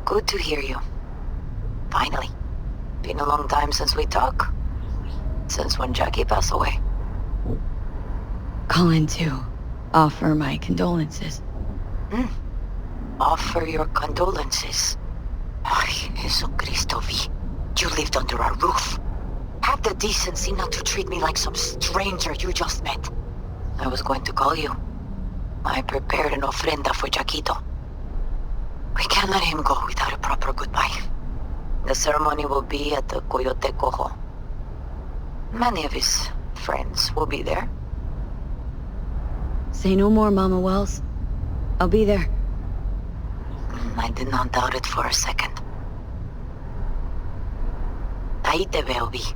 Good to hear you. Finally. Been a long time since we talked. Since when Jackie passed away. Calling to offer my condolences. Offer your condolences. Ay, Jesucristo V. You lived under our roof. Have the decency not to treat me like some stranger you just met. I was going to call you. I prepared an ofrenda for Jaquito. We can't let him go without a proper goodbye. The ceremony will be at the Coyote Cojo. Many of his friends will be there. Say no more, Mama Wells. I'll be there. I did not doubt it for a second. Ahí te veo, Vi.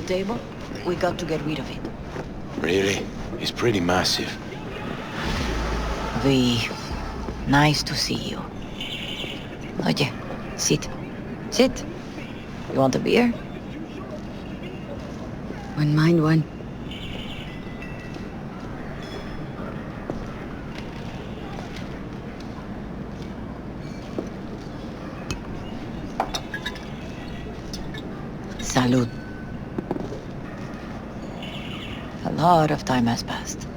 Table? We got to get rid of it. Really? It's pretty massive. V, nice to see you. Oye, sit. Sit. You want a beer? Wouldn't mind one. Salud. A lot of time has passed.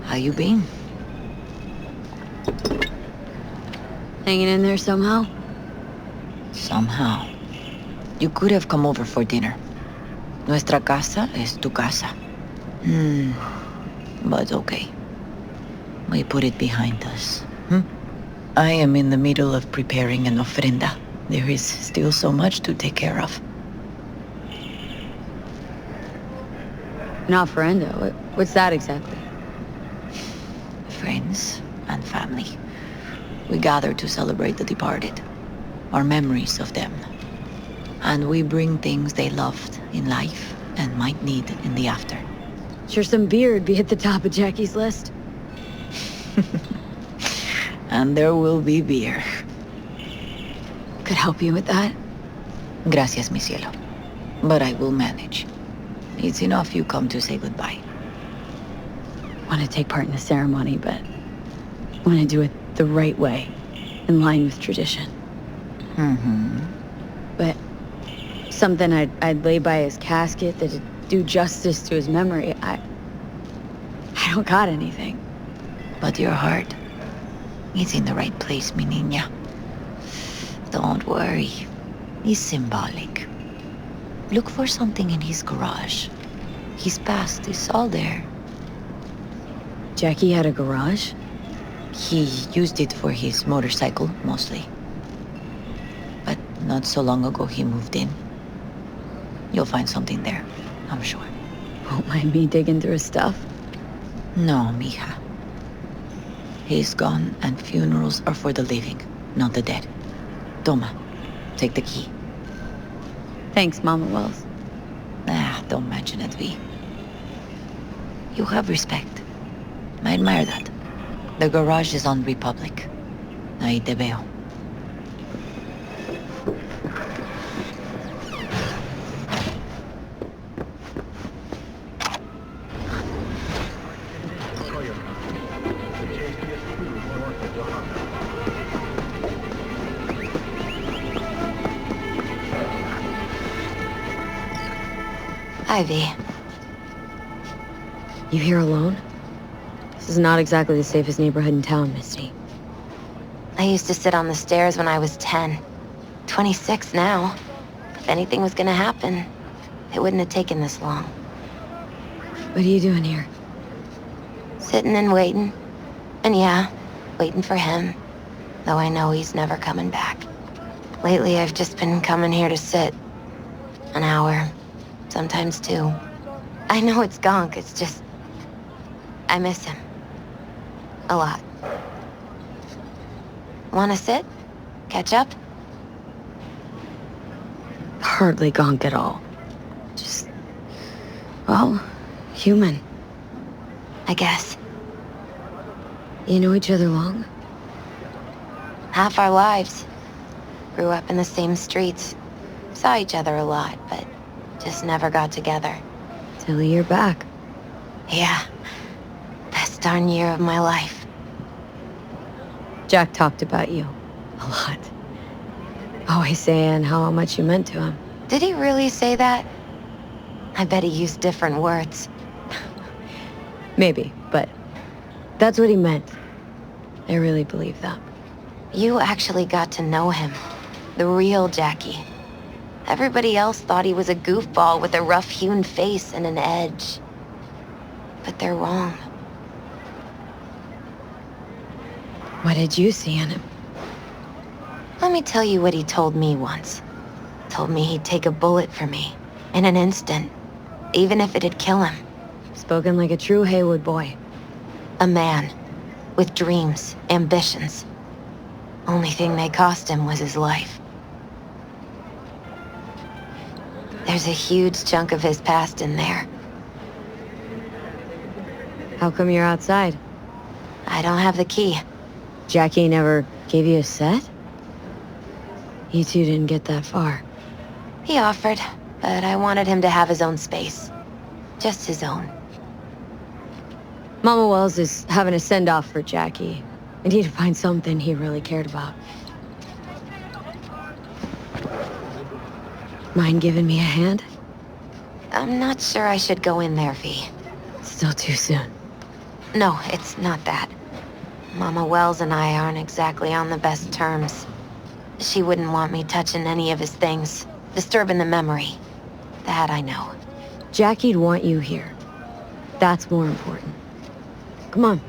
How you been? Hanging in there somehow? Somehow. You could have come over for dinner. Nuestra casa es tu casa. But okay. we put it behind us. I am in the middle of preparing an ofrenda. There is still so much to take care of. An ofrenda? What's that exactly? Friends and family. We gather to celebrate the departed, our memories of them. And we bring things they loved in life and might need in the after. Sure some beer would be at the top of Jackie's list. And there will be beer. Could help you with that. Gracias, mi cielo. But I will manage. It's enough you come to say goodbye. Want to take part in the ceremony, but want to do it the right way, in line with tradition. But something I'd lay by his casket that'd do justice to his memory. I don't got anything. But your heart is in the right place, mi niña. Don't worry. It's symbolic. Look for something in his garage. His past is all there. Jackie had a garage? He used it for his motorcycle, mostly. But not so long ago he moved in. You'll find something there, I'm sure. Won't mind me digging through his stuff? No, mija. He's gone and funerals are for the living, not the dead. Toma, take the key. Thanks, Mama Wells. Don't mention it, V. You have respect. I admire that. The garage is on Republic. Ahí te veo. Ivy. You here alone? This is not exactly the safest neighborhood in town, Misty. I used to sit on the stairs when I was 10. 26 now. If anything was gonna happen, it wouldn't have taken this long. What are you doing here? Sitting and waiting. And yeah, waiting for him. Though I know he's never coming back. Lately, I've just been coming here to sit. An hour. Sometimes 2. I know it's gonk, it's just... I miss him. A lot. Wanna sit? Catch up? Hardly gonk at all. Just... well, human. I guess. You know each other long? Half our lives. Grew up in the same streets. Saw each other a lot, but just never got together. Till a year back. Yeah. Best darn year of my life. Jack talked about you. A lot. Always saying how much you meant to him. Did he really say that? I bet he used different words. Maybe, but that's what he meant. I really believe that. You actually got to know him. The real Jackie. Everybody else thought he was a goofball with a rough-hewn face and an edge. But they're wrong. What did you see in him? Let me tell you what he told me once. Told me he'd take a bullet for me, in an instant, even if it'd kill him. Spoken like a true Haywood boy. A man, with dreams, ambitions. Only thing they cost him was his life. There's a huge chunk of his past in there. How come you're outside? I don't have the key. Jackie never gave you a set? You two didn't get that far. He offered, but I wanted him to have his own space. Just his own. Mama Wells is having a send-off for Jackie. I need to find something he really cared about. Mind giving me a hand? I'm not sure I should go in there, V. Still too soon. No, it's not that. Mama Wells and I aren't exactly on the best terms. She wouldn't want me touching any of his things, disturbing the memory. That I know. Jackie'd want you here. That's more important. Come on.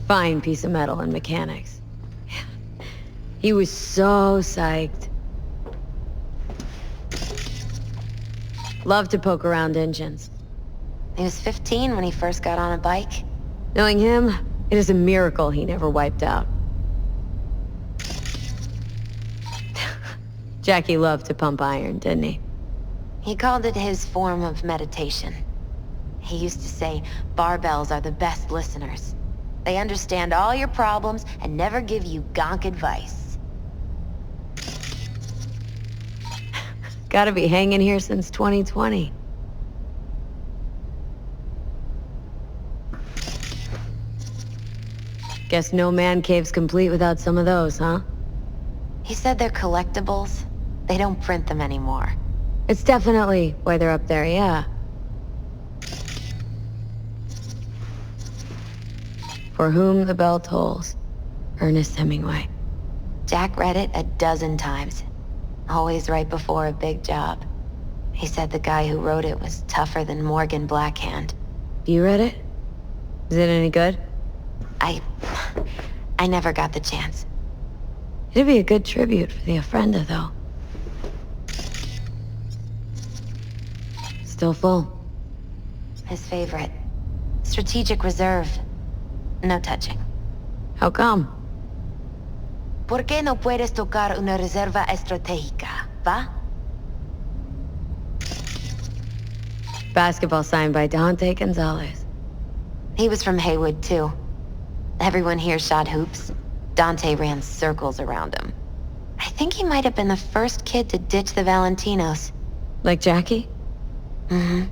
Fine piece of metal and mechanics. He was so psyched. Loved to poke around engines. He was 15 when he first got on a bike. Knowing him, it is a miracle he never wiped out. Jackie loved to pump iron, didn't he? He called it his form of meditation. He used to say barbells are the best listeners. They understand all your problems and never give you gonk advice. Gotta be hanging here since 2020. Guess no man cave's complete without some of those, huh? He said they're collectibles. They don't print them anymore. It's definitely why they're up there, yeah. For whom the bell tolls. Ernest Hemingway. Jack read it a dozen times. Always right before a big job. He said the guy who wrote it was tougher than Morgan Blackhand. You read it? Is it any good? I never got the chance. It'd be a good tribute for the Ofrenda, though. Still full. His favorite. Strategic Reserve. No touching. How come? ¿Por qué no puedes tocar una reserva estratégica, va? Basketball signed by Dante Gonzalez. He was from Haywood, too. Everyone here shot hoops. Dante ran circles around him. I think he might have been the first kid to ditch the Valentinos. Like Jackie? Mm-hmm.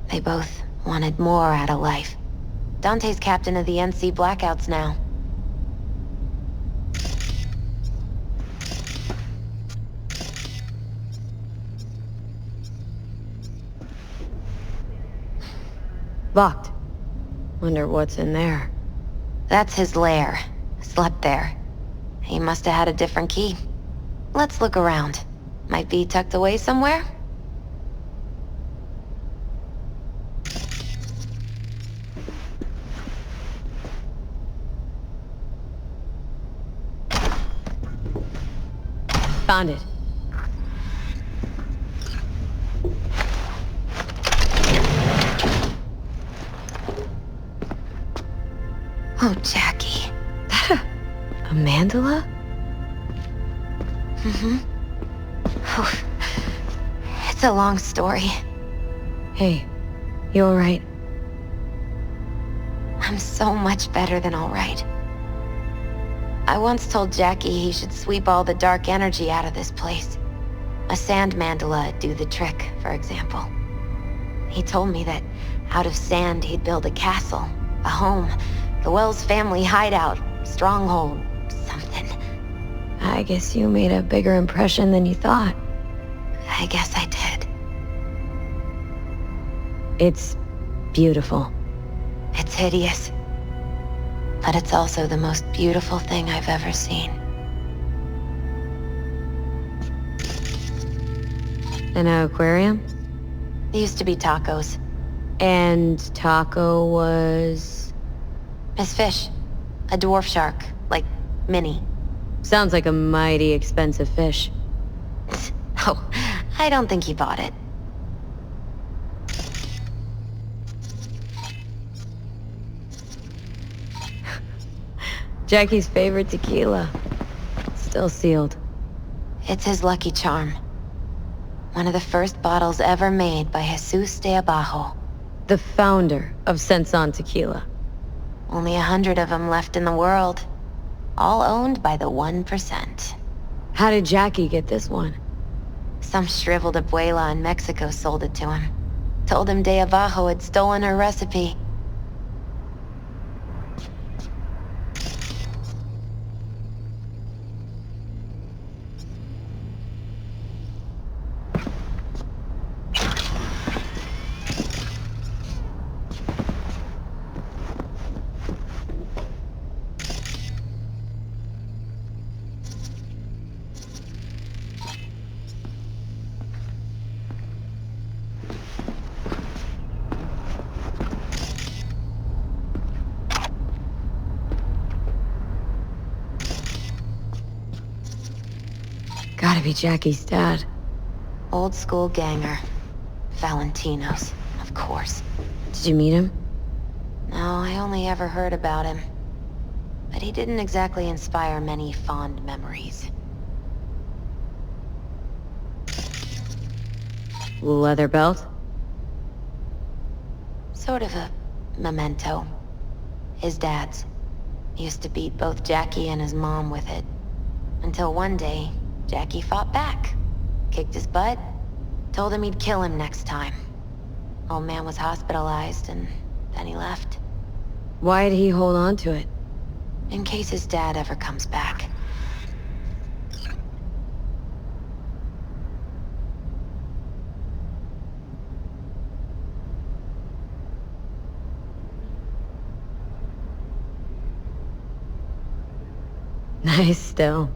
They both wanted more out of life. Dante's captain of the NC Blackouts now. Locked. Wonder what's in there. That's his lair. Slept there. He must have had a different key. Let's look around. Might be tucked away somewhere? Found it. Oh, Jackie. A mandala? Mm-hmm. Oh, it's a long story. Hey, you alright? I'm so much better than all right. I once told Jackie he should sweep all the dark energy out of this place. A sand mandala'd do the trick, for example. He told me that out of sand he'd build a castle, a home, the Wells family hideout, stronghold, something. I guess you made a bigger impression than you thought. I guess I did. It's beautiful. It's hideous. But it's also the most beautiful thing I've ever seen. An aquarium? It used to be Taco's. And Taco was... His fish. A dwarf shark. Like, mini. Sounds like a mighty expensive fish. Oh, I don't think he bought it. Jackie's favorite tequila. Still sealed. It's his lucky charm. One of the first bottles ever made by Jesus de Abajo. The founder of Senson Tequila. Only 100 of them left in the world. All owned by the 1%. How did Jackie get this one? Some shriveled abuela in Mexico sold it to him. Told him de Abajo had stolen her recipe. Gotta be Jackie's dad. Old school ganger. Valentino's, of course. Did you meet him? No, I only ever heard about him. But he didn't exactly inspire many fond memories. Leather belt? Sort of a memento. His dad's. Used to beat both Jackie and his mom with it. Until one day, Jackie fought back. Kicked his butt. Told him he'd kill him next time. Old man was hospitalized, and then he left. Why'd he hold on to it? In case his dad ever comes back. Nice still.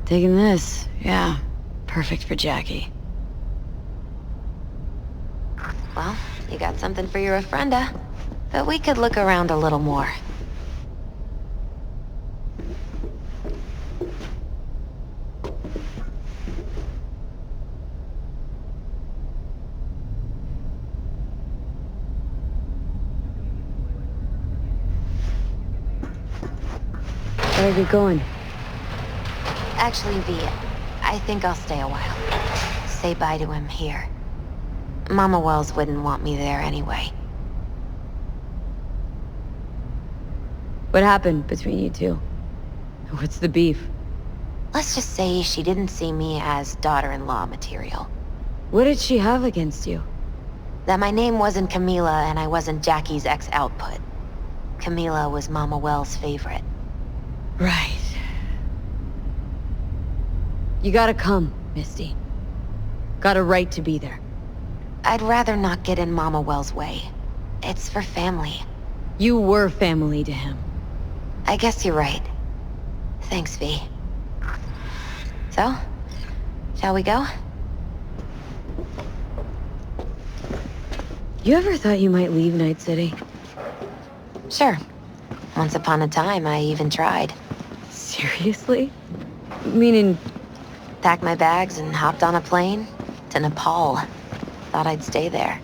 Taking this, yeah. Perfect for Jackie. Well, you got something for your ofrenda. But we could look around a little more. Where are we going? Actually, V, I think I'll stay a while. Say bye to him here. Mama Wells wouldn't want me there anyway. What happened between you two? What's the beef? Let's just say she didn't see me as daughter-in-law material. What did she have against you? That my name wasn't Camila and I wasn't Jackie's ex-output. Camila was Mama Wells' favorite. Right. You gotta come, Misty. Got a right to be there. I'd rather not get in Mama Wells' way. It's for family. You were family to him. I guess you're right. Thanks, V. So, shall we go? You ever thought you might leave Night City? Sure. Once upon a time, I even tried. Seriously? Meaning... Packed my bags and hopped on a plane to Nepal. Thought I'd stay there.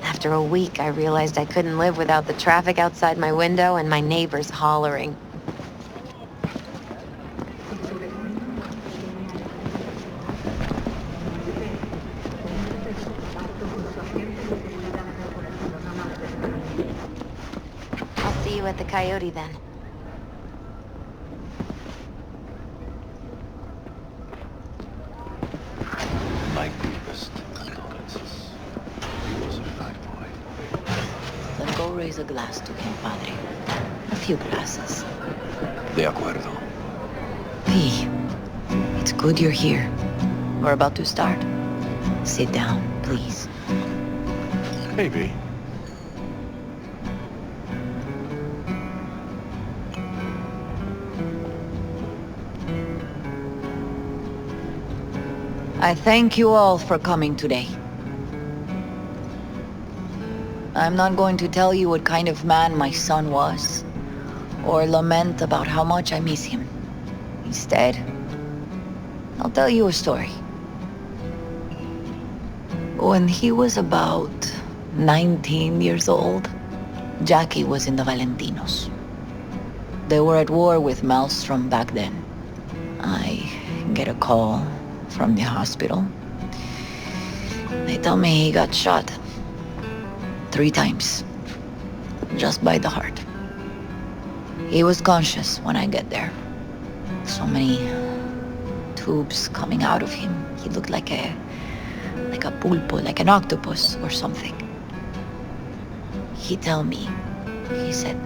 After a week, I realized I couldn't live without the traffic outside my window and my neighbors hollering. I'll see you at the Coyote then. My deepest condolences. He was a fine boy. Then go raise a glass to him, Padre. A few glasses. De acuerdo. V, it's good you're here. We're about to start. Sit down, please. Hey, V. I thank you all for coming today. I'm not going to tell you what kind of man my son was, or lament about how much I miss him. Instead, I'll tell you a story. When he was about 19 years old, Jackie was in the Valentinos. They were at war with Maelstrom back then. I get a call from the hospital. They tell me he got shot 3 times, just by the heart. He was conscious when I get there. So many tubes coming out of him. He looked like a pulpo, like an octopus or something. He said,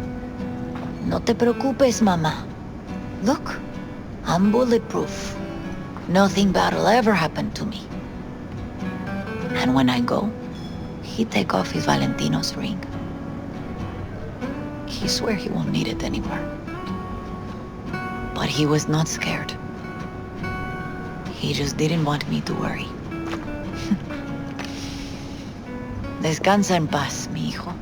No te preocupes, Mama. Look, I'm bulletproof. Nothing bad'll ever happen to me. And when I go, he take off his Valentino's ring. He swear he won't need it anymore. But he was not scared. He just didn't want me to worry. Descansa en paz, mi hijo.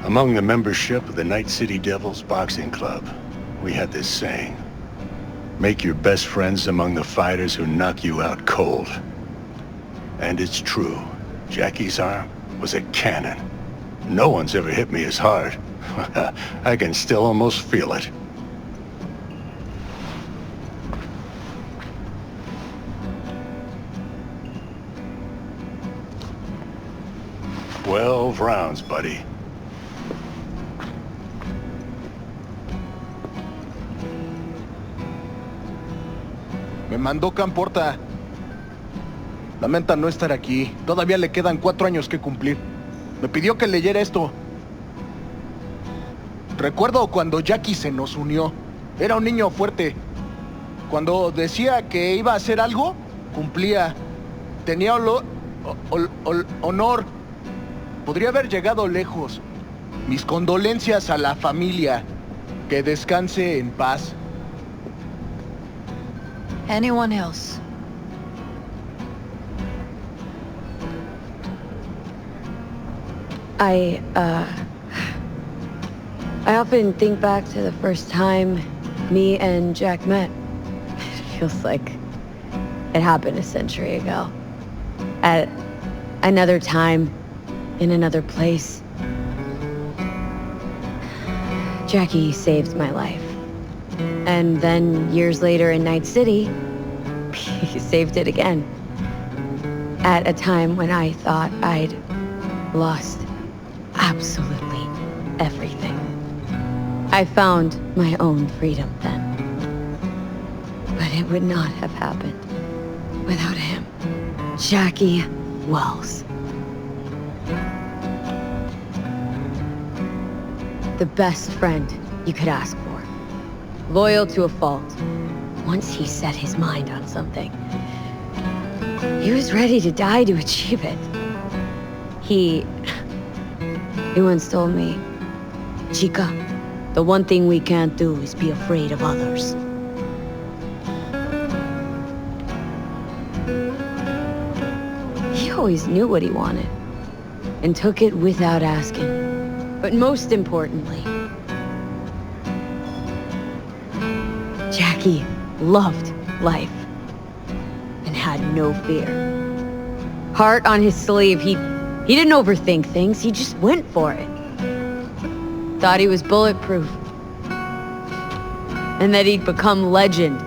Among the membership of the NightCity Devils Boxing Club, we had this saying. Make your best friends among the fighters who knock you out cold. And it's true. Jackie's arm was a cannon. No one's ever hit me as hard. I can still almost feel it. "12 rounds, buddy." Me mandó Camporta. Lamenta no estar aquí. Todavía le quedan 4 años que cumplir. Me pidió que leyera esto. Recuerdo cuando Jackie se nos unió. Era un niño fuerte. Cuando decía que iba a hacer algo, cumplía. Tenía honor. Podría haber llegado lejos. Mis condolencias a la familia. Que descanse en paz. Anyone else? I often think back to the first time me and Jack met. It feels like it happened a century ago. At another time, in another place. Jackie saved my life. And then years later in NightCity, he saved it again. At a time when I thought I'd lost absolutely everything. I found my own freedom then. But it would not have happened without him. Jackie Wells. The best friend you could ask for. Loyal to a fault. Once he set his mind on something, he was ready to die to achieve it. He once told me, "Chica, the one thing we can't do is be afraid of others." He always knew what he wanted, and took it without asking. But most importantly, Jackie loved life and had no fear. Heart on his sleeve, he didn't overthink things, he just went for it. Thought he was bulletproof. And that he'd become legend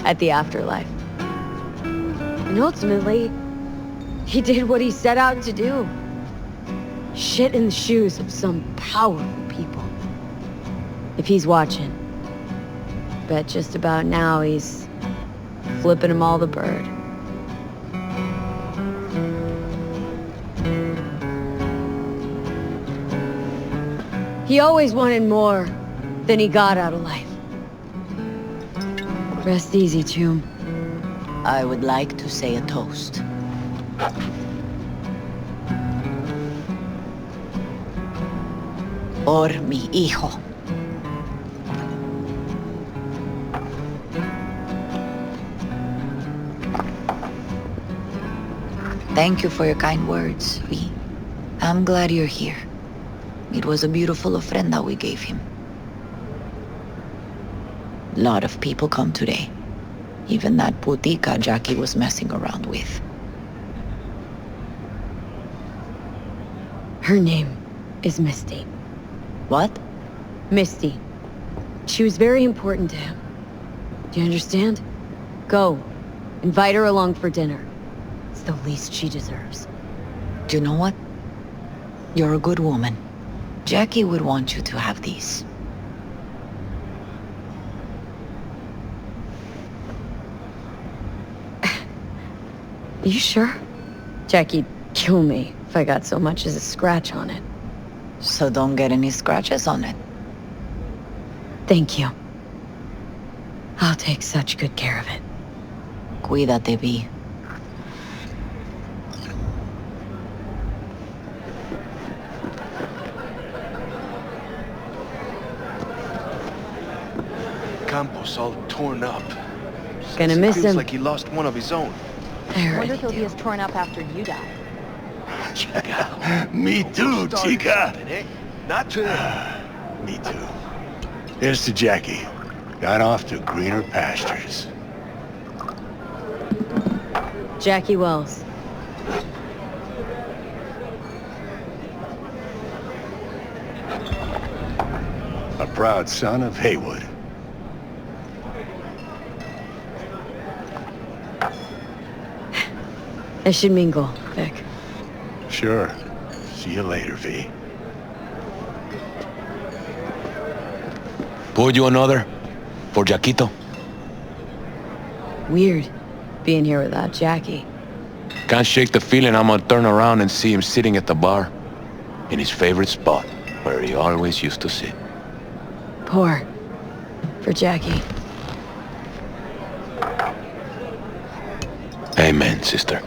at the afterlife. And ultimately, he did what he set out to do. Shit in the shoes of some powerful people. If he's watching, bet just about now he's flipping them all the bird. He always wanted more than he got out of life. Rest easy, Chum. I would like to say a toast. Por mi hijo. Thank you for your kind words, V. I'm glad you're here. It was a beautiful ofrenda we gave him. A lot of people come today. Even that putica Jackie was messing around with. Her name is Misty. What? Misty. She was very important to him. Do you understand? Go. Invite her along for dinner. It's the least she deserves. Do you know what? You're a good woman. Jackie would want you to have these. You sure? Jackie'd kill me if I got so much as a scratch on it. So don't get any scratches on it. Thank you. I'll take such good care of it. Cuídate, Vi. Campos all torn up. Gonna Says he miss feels him. like he lost one of his own. I Wonder already if he'll be do. as torn up after you die. Me too, chica. Not today. Me too. Here's to Jackie. Got off to greener pastures. Jackie Wells. A proud son of Haywood. I should mingle, Vic. Sure. See you later, V. Pour you another? For Jaquito? Weird, being here without Jackie. Can't shake the feeling I'm gonna turn around and see him sitting at the bar. In his favorite spot, where he always used to sit. Pour. For Jackie. Amen, sister.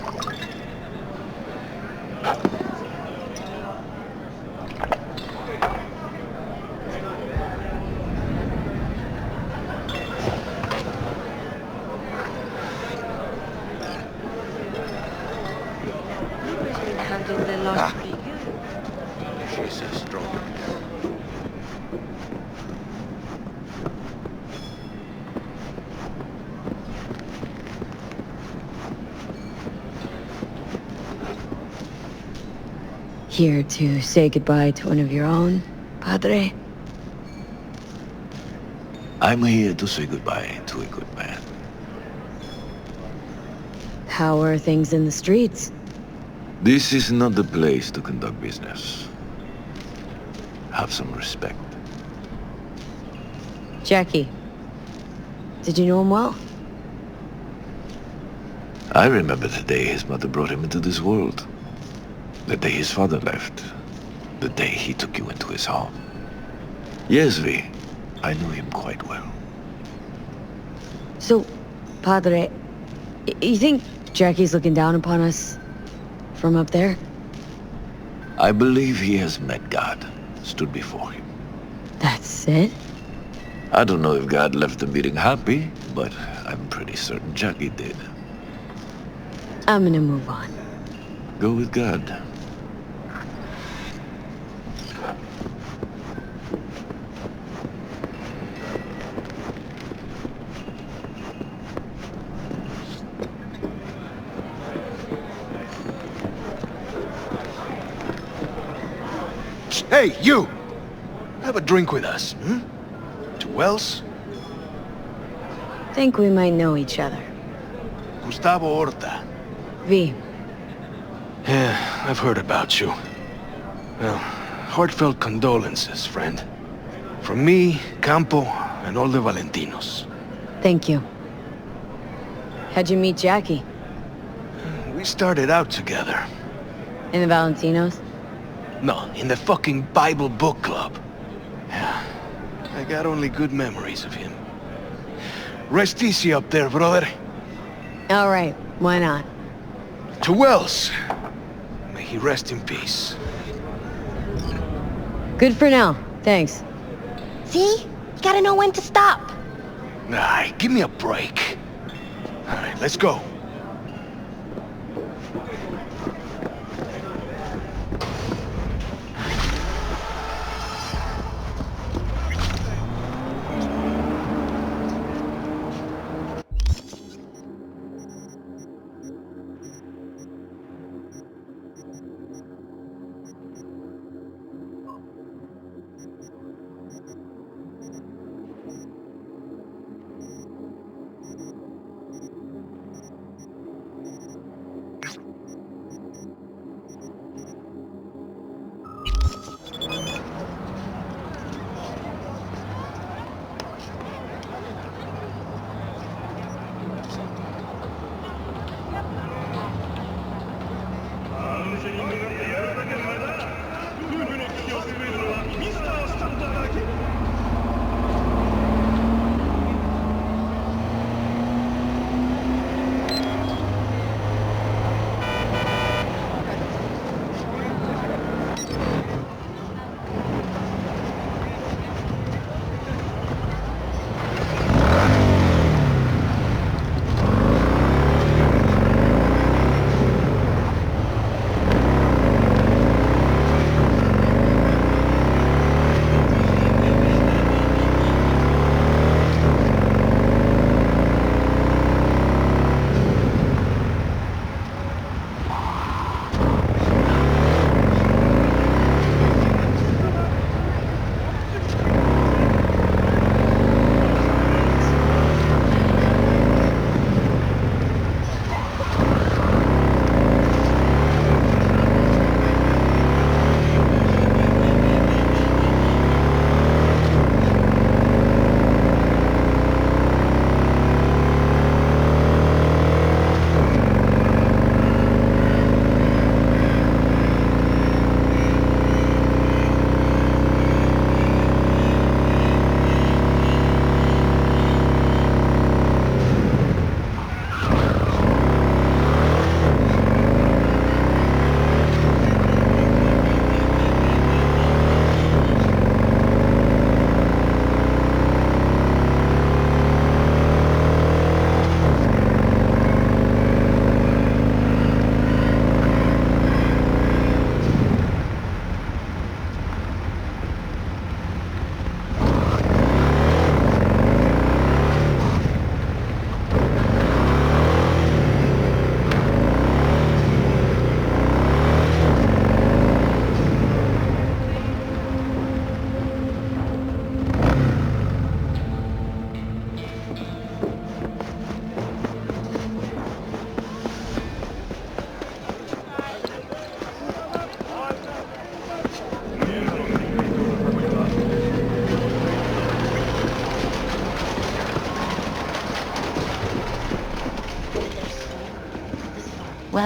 She's a strong. Here to say goodbye to one of your own, Padre? I'm here to say goodbye to a good man. How are things in the streets? This is not the place to conduct business. Have some respect. Jackie. Did you know him well? I remember the day his mother brought him into this world. The day his father left. The day he took you into his home. Yes, V. I knew him quite well. So, Padre, you think Jackie's looking down upon us from up there? I believe he has met God, stood before him. That's it? I don't know if God left the meeting happy, but I'm pretty certain Jackie did. I'm gonna move on. Go with God. Hey, you! Have a drink with us, hmm? To Wells? Think we might know each other. Gustavo Horta. V. Yeah, I've heard about you. Well, heartfelt condolences, friend. From me, Campo, and all the Valentinos. Thank you. How'd you meet Jackie? We started out together. In the Valentinos? No, in the fucking Bible book club. Yeah, I got only good memories of him. Rest easy up there, brother. All right, why not? To Wells. May he rest in peace. Good for now, thanks. See? You gotta know when to stop. Nah, give me a break. All right, let's go.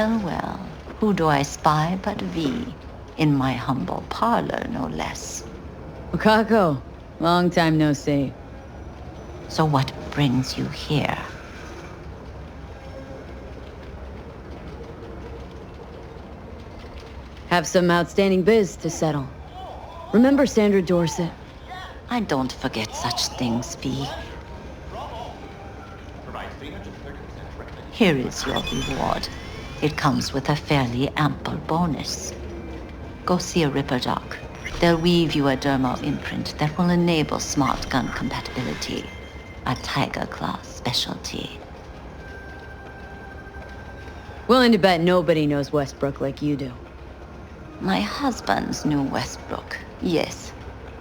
Well, well, who do I spy but V? In my humble parlor, no less. Wakako, long time no see. So what brings you here? Have some outstanding biz to settle. Remember Sandra Dorset? I don't forget such things, V. Here is your reward. It comes with a fairly ample bonus. Go see a Ripper doc. They'll weave you a dermal imprint that will enable smart gun compatibility. A Tiger Claw specialty. Willing to bet nobody knows Westbrook like you do. My husbands knew Westbrook, yes.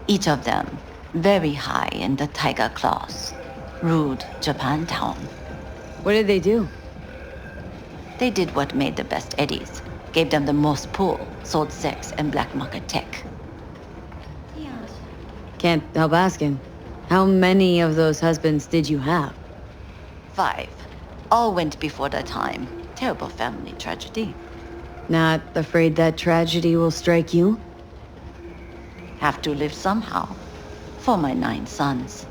Each of them very high in the Tiger Claws. Ruled Japantown. What did they do? They did what made the best eddies. Gave them the most pull, sold sex and black market tech. Can't help asking. How many of those husbands did you have? 5. All went before their time. Terrible family tragedy. Not afraid that tragedy will strike you? Have to live somehow. For my 9 sons.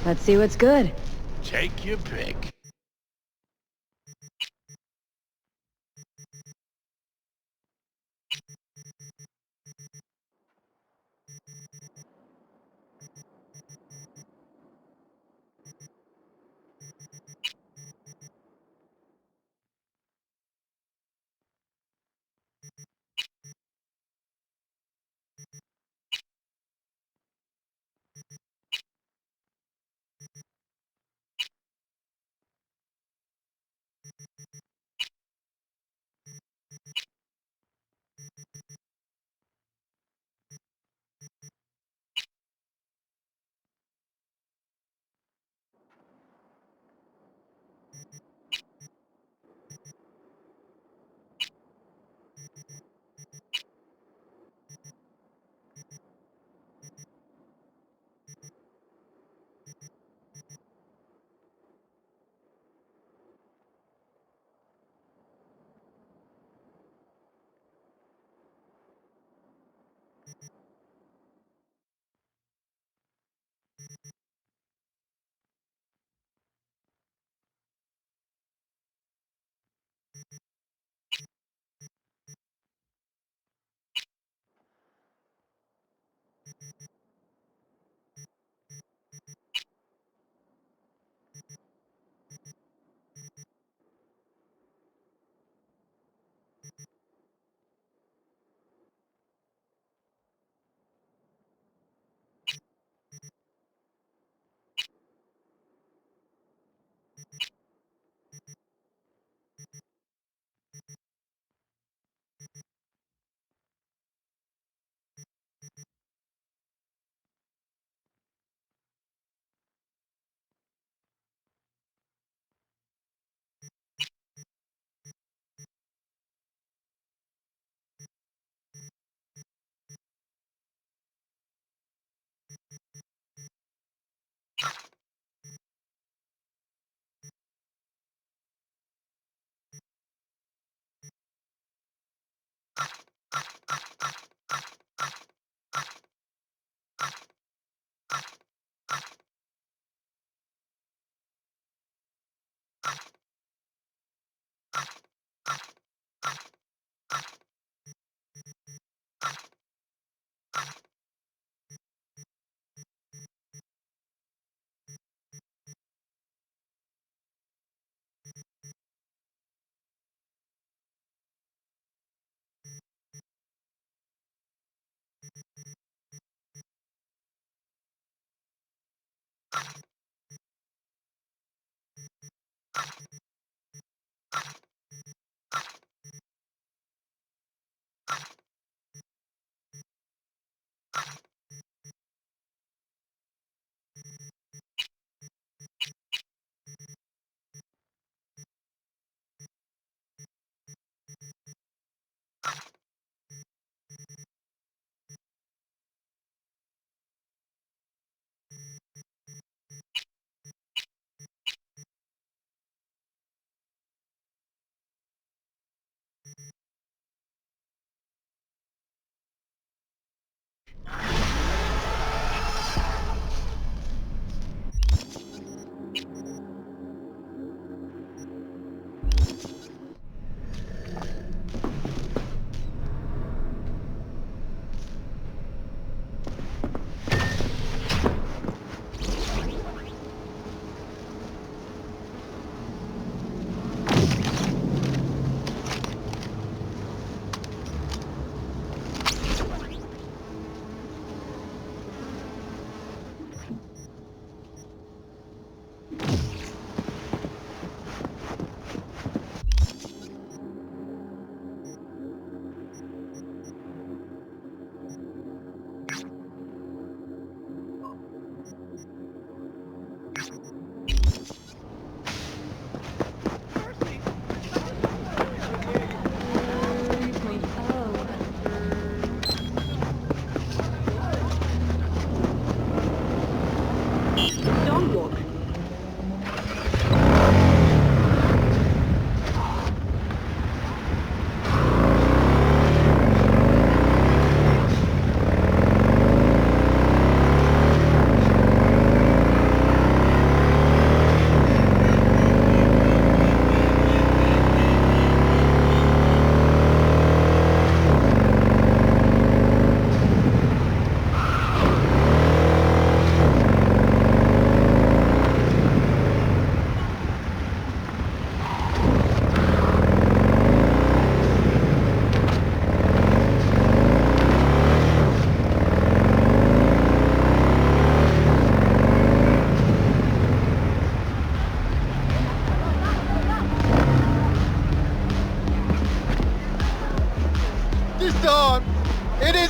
Let's see what's good. Take your pick.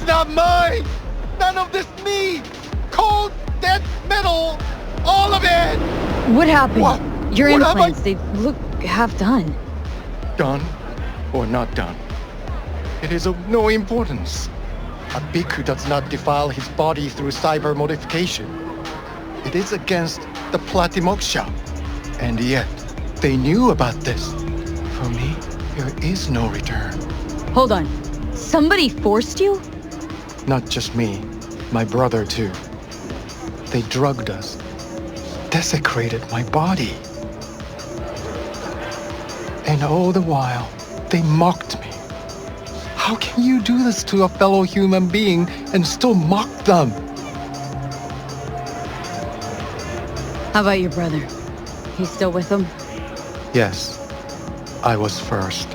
not mine! None of this me! Cold, dead metal! All of it! What happened? What? Your What have implants, they look half done. Done or not done, it is of no importance. A bhikkhu does not defile his body through cyber modification. It is against the Platimoksha. And yet, they knew about this. For me, there is no return. Hold on. Somebody forced you? Not just me, my brother too. They drugged us, desecrated my body. And all the while, they mocked me. How can you do this to a fellow human being and still mock them? How about your brother? He's still with them? Yes, I was first.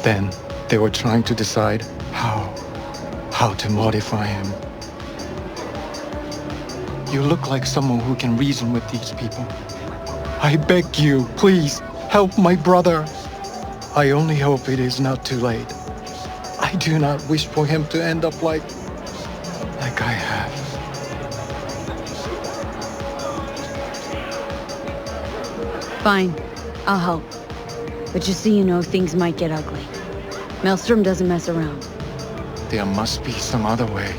Then they were trying to decide how to modify him. You look like someone who can reason with these people. I beg you, please, help my brother. I only hope it is not too late. I do not wish for him to end up like I have. Fine, I'll help. But just so you know, things might get ugly. Maelstrom doesn't mess around. There must be some other way.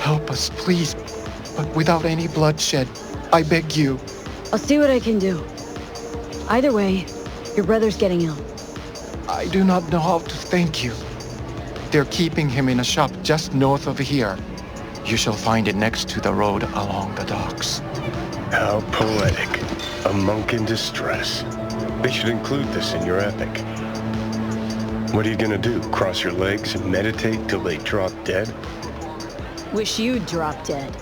Help us, please, but without any bloodshed. I beg you. I'll see what I can do. Either way, your brother's getting ill. I do not know how to thank you. They're keeping him in a shop just north of here. You shall find it next to the road along the docks. How poetic. A monk in distress. They should include this in your epic. What are you gonna do? Cross your legs and meditate till they drop dead? Wish you'd drop dead.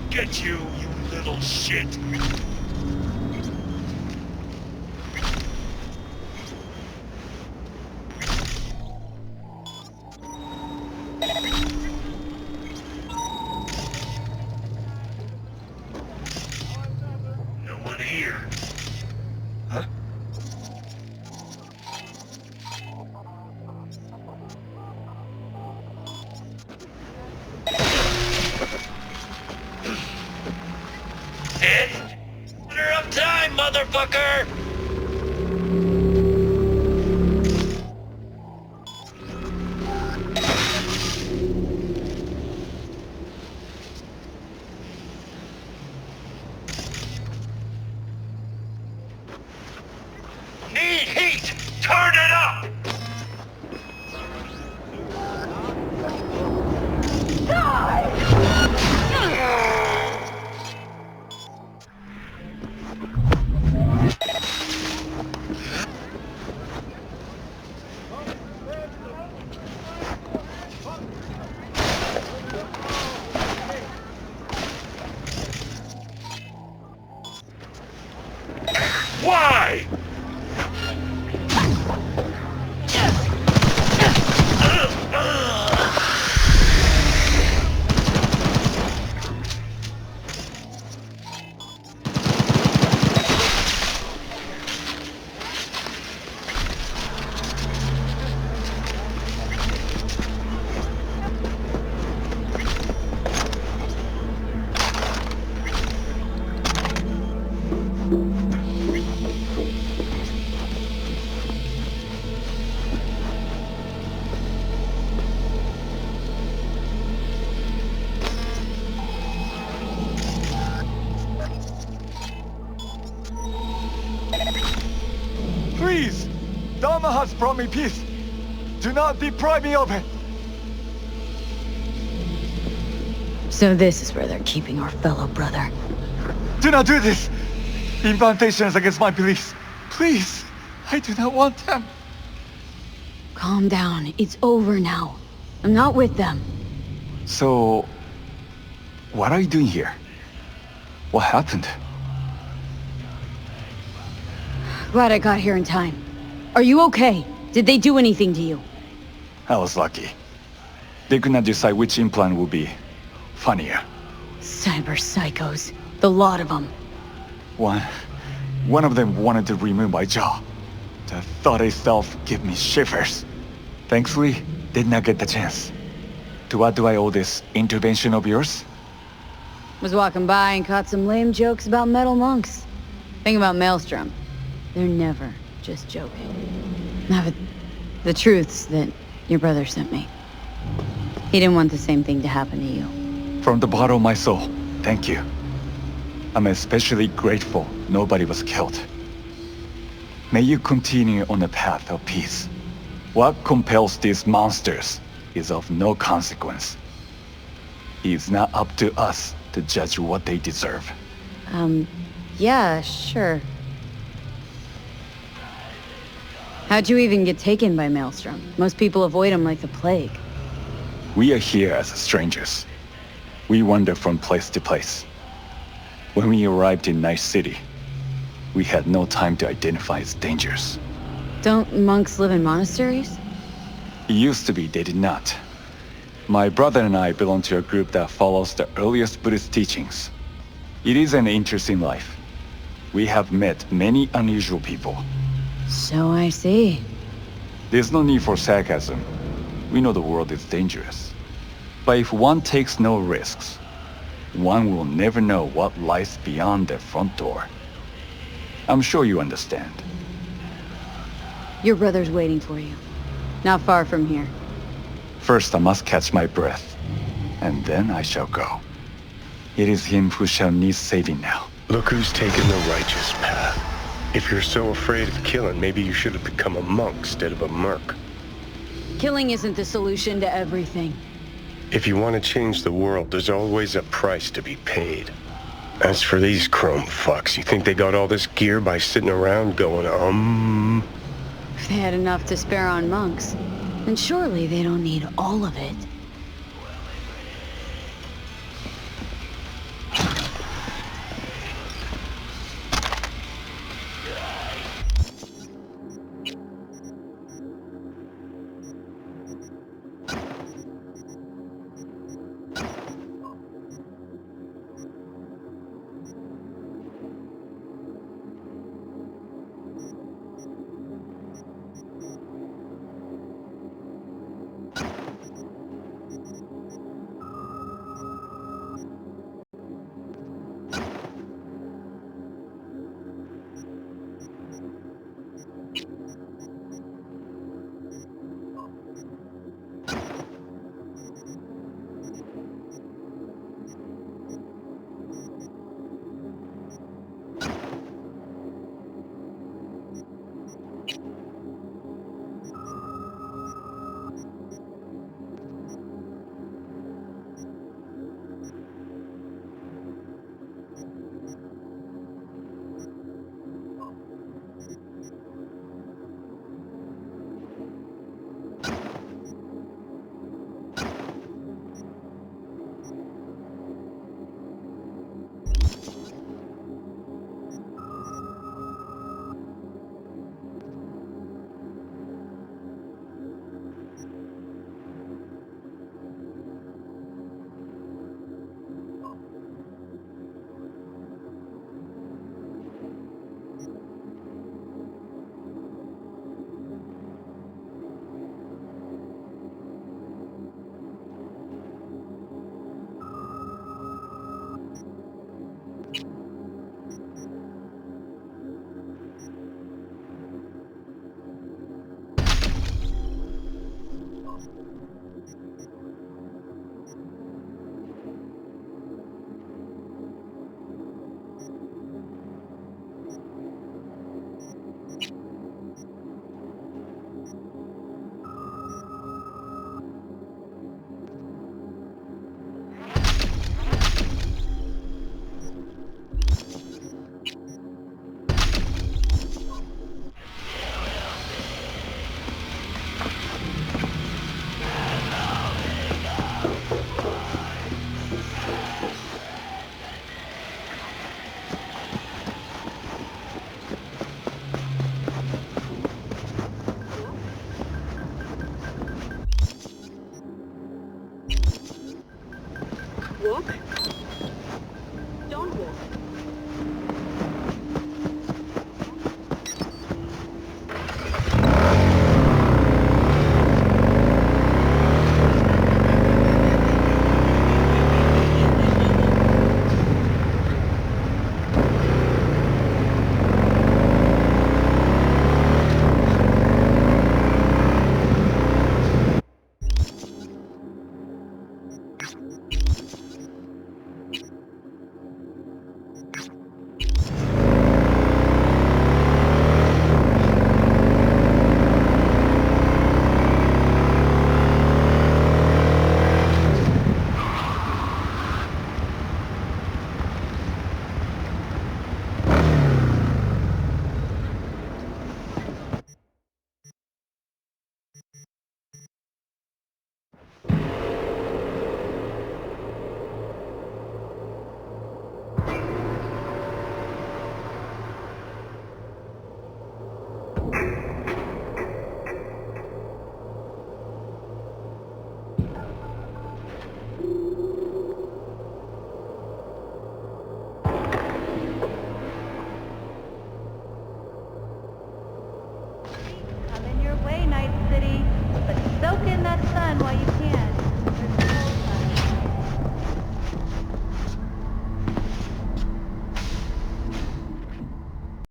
Get you, you little shit! No one here. Huh? Motherfucker! Need heat! Turn it up! Why? Please! Dharma has brought me peace. Do not deprive me of it. So this is where they're keeping our fellow brother. Do not do this! The incantation is against my beliefs. Please! I do not want them. Calm down. It's over now. I'm not with them. So... what are you doing here? What happened? Glad I got here in time. Are you okay? Did they do anything to you? I was lucky. They could not decide which implant would be funnier. Cyber psychos. The lot of them. One of them wanted to remove my jaw. The thought itself gave me shivers. Thankfully, did not get the chance. To what do I owe this intervention of yours? Was walking by and caught some lame jokes about metal monks. Thing about Maelstrom. They're never just joking. Now, but the truth's that your brother sent me. He didn't want the same thing to happen to you. From the bottom of my soul, thank you. I'm especially grateful nobody was killed. May you continue on the path of peace. What compels these monsters is of no consequence. It's not up to us to judge what they deserve. Yeah, sure. How'd you even get taken by Maelstrom? Most people avoid him like the plague. We are here as strangers. We wander from place to place. When we arrived in NightCity, we had no time to identify its dangers. Don't monks live in monasteries? It used to be they did not. My brother and I belong to a group that follows the earliest Buddhist teachings. It is an interesting life. We have met many unusual people. So I see. There's no need for sarcasm. We know the world is dangerous. But if one takes no risks, one will never know what lies beyond the front door. I'm sure you understand. Your brother's waiting for you. Not far from here. First I must catch my breath, and then I shall go. It is him who shall need saving now. Look who's taken the righteous path. If you're so afraid of killing, maybe you should have become a monk instead of a merc. Killing isn't the solution to everything. If you want to change the world, there's always a price to be paid. As for these chrome fucks, you think they got all this gear by sitting around going, If they had enough to spare on monks, then surely they don't need all of it. What?